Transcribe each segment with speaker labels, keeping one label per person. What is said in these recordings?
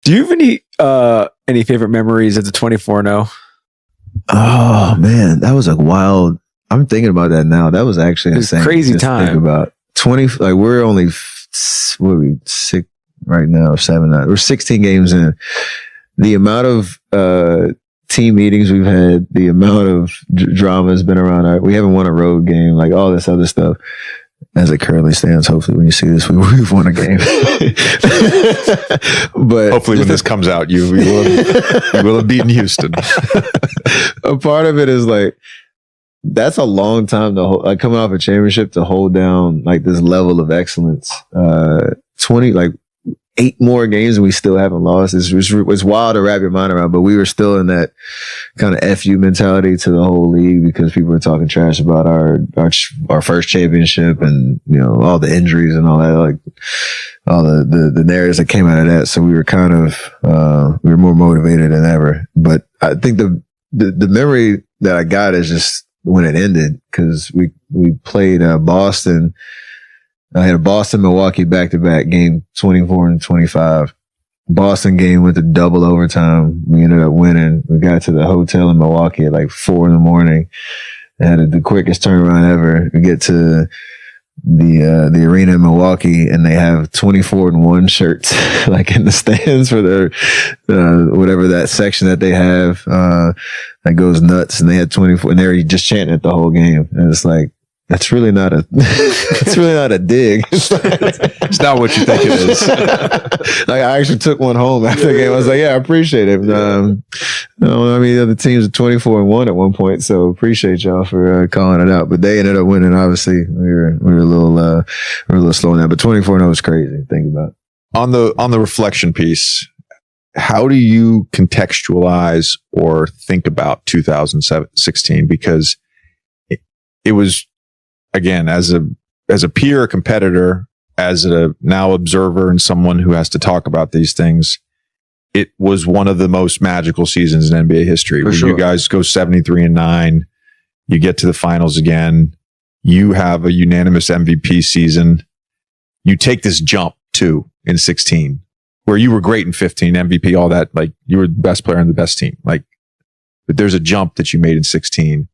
Speaker 1: Do you have any favorite memories of the 24-0?
Speaker 2: Oh man, that was a wild. I'm thinking about that now. That was actually insane.
Speaker 1: Crazy time.
Speaker 2: Think about 20. Like we're only what are we 6 right now, 7. We're 16 games in. The amount of team meetings we've had, the amount of drama has been around. We haven't won a road game, like all this other stuff. As it currently stands, hopefully when you see this, we've won a game. But
Speaker 3: hopefully when this comes out, you will have beaten Houston.
Speaker 2: A part of it is like, that's a long time to hold, like coming off a championship to hold down like this level of excellence. 8 more games and we still haven't lost. It's wild to wrap your mind around, but we were still in that kind of FU mentality to the whole league because people were talking trash about our first championship and, you know, all the injuries and all that, like all the narratives that came out of that. So we were kind of, we were more motivated than ever. But I think the memory that I got is just when it ended because we played Boston. I had a Boston-Milwaukee back-to-back game, 24 and 25. Boston game went to double overtime. We ended up winning. We got to the hotel in Milwaukee at like 4 a.m. I had the quickest turnaround ever. We get to the arena in Milwaukee and they have 24-1 shirts like in the stands for their whatever that section that they have that goes nuts. And they had 24 and they were just chanting it the whole game. And it's like, that's really not a dig.
Speaker 3: It's not what you think it is.
Speaker 2: Like I actually took one home after the game. I was like, yeah, I appreciate it. The other teams are 24-1 at one point. So appreciate y'all for calling it out, but they ended up winning. Obviously we were a little slow on that, but 24-0 was crazy to think about.
Speaker 3: On the reflection piece, how do you contextualize or think about 2016? Because it was, again, as a peer, a competitor, as a now observer and someone who has to talk about these things, it was one of the most magical seasons in NBA history. When you guys go 73-9, you get to the finals again, you have a unanimous MVP season. You take this jump too in 16, where you were great in 15, MVP, all that, like you were the best player on the best team. Like, but there's a jump that you made in 16.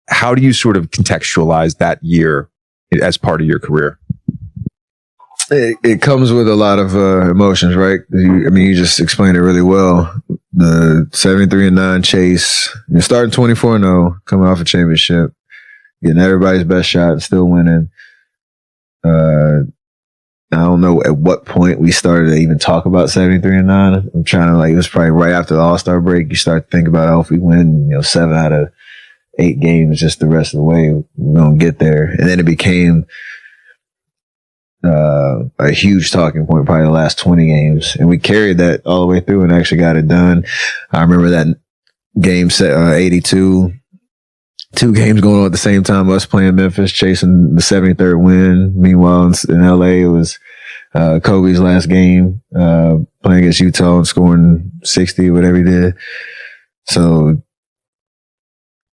Speaker 3: How do you sort of contextualize that year as part of your career?
Speaker 2: It comes with a lot of emotions, right? You just explained it really well. The 73-9 chase, you're starting 24-0, coming off a championship, getting everybody's best shot and still winning. I don't know at what point we started to even talk about 73-9. I'm trying to it was probably right after the All-Star break. You start to think about, if we win, 7 out of 8 games just the rest of the way, we're going to get there. And then it became a huge talking point, probably the last 20 games. And we carried that all the way through and actually got it done. I remember that game set 82, 2 games going on at the same time, us playing Memphis, chasing the 73rd win. Meanwhile, in LA, it was Kobe's last game, playing against Utah and scoring 60, whatever he did. So,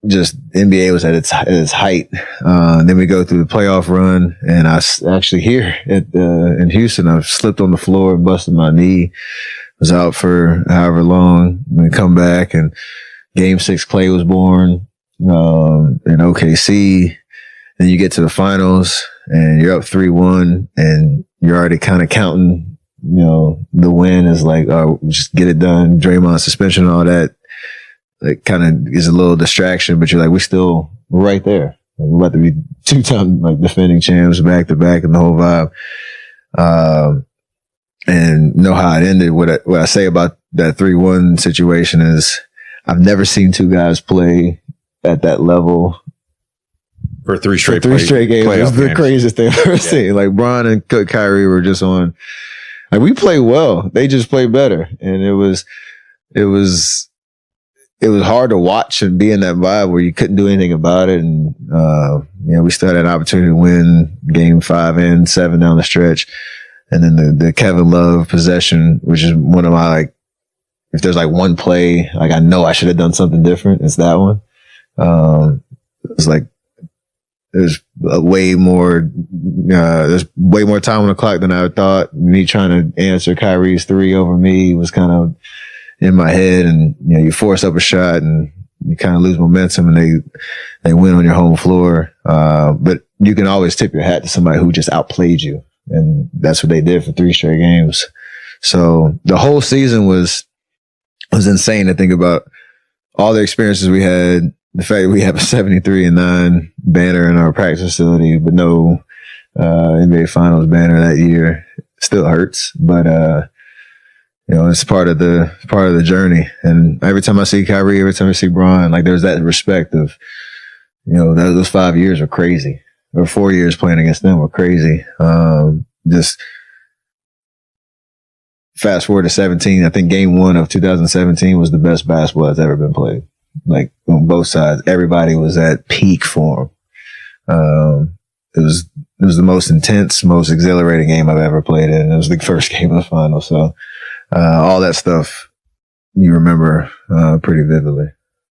Speaker 2: just NBA was at its height. Then we go through the playoff run, and I actually here in Houston, I slipped on the floor and busted my knee. Was out for however long. We come back, and Game 6 Clay was born in OKC. Then you get to the finals, and you're up 3-1, and you're already kind of counting. The win is like, oh, just get it done. Draymond suspension and all that. It kind of is a little distraction, but you're like, we're right there. We're about to be 2-time defending champs back to back and the whole vibe. And know how it ended. What I say about that 3-1 situation is I've never seen 2 guys play at that level
Speaker 3: for 3 straight
Speaker 2: games. It's the craziest thing I've ever seen. Like Bron and Kyrie were just on. Like we played well. They just played better, and it was hard to watch and be in that vibe where you couldn't do anything about it. And, we still had an opportunity to win game 5 and 7 down the stretch. And then the Kevin Love possession, which is one of my, if there's one play, I know I should have done something different. It's that one. It was way more, there's way more time on the clock than I thought. Me trying to answer Kyrie's three over me was kind of in my head, and, you know, you force up a shot and you kind of lose momentum, and they win on your home floor. But you can always tip your hat to somebody who just outplayed you. And that's what they did for 3 straight games. So the whole season was insane to think about all the experiences we had. The fact that we have a 73-9 banner in our practice facility, but no NBA Finals banner that year still hurts. But you know, it's part of the journey. And every time I see Kyrie, every time I see Bron, like, there's that respect of, you know, those 5 years were crazy, or 4 years playing against them were crazy. Just fast forward to 17. I think game 1 of 2017 was the best basketball that's ever been played. Like, on both sides, everybody was at peak form. It was the most intense, most exhilarating game I've ever played in. It was the first game of the finals. So, all that stuff you remember, pretty vividly.